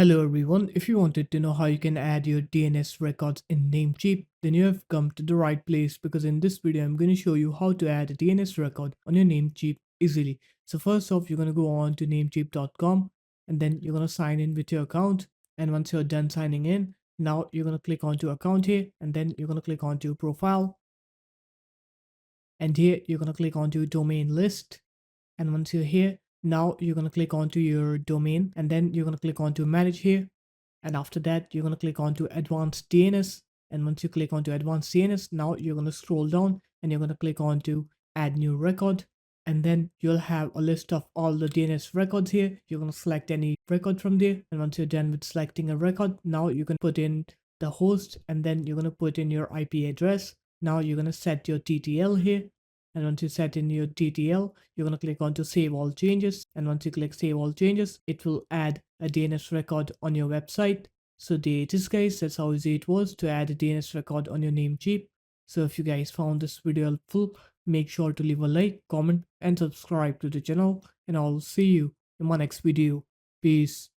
Hello everyone, if you wanted to know how you can add your DNS records in Namecheap, then you have come to the right place because in this video I'm going to show you how to add a DNS record on your Namecheap easily. So first off, you're going to go on to namecheap.com and then you're going to sign in with your account. And once you're done signing in, now you're going to click onto account here and then you're going to click onto profile. And here you're going to click onto domain list. And once you're here, now you're going to click onto your domain and then you're going to click onto manage here. And after that, you're going to click onto Advanced DNS. And once you click onto Advanced DNS, now you're going to scroll down and you're going to click onto Add New Record. And then you'll have a list of all the DNS records here. You're going to select any record from there. And once you're done with selecting a record, now you can put in the host and then you're going to put in your IP address. Now you're going to set your TTL here. And once you set in your TTL, you're going to click on to save all changes. And once you click save all changes, it will add a DNS record on your website. So there it is guys, that's how easy it was to add a DNS record on your Namecheap. So if you guys found this video helpful, make sure to leave a like, comment and subscribe to the channel, and I'll see you in my next video. Peace.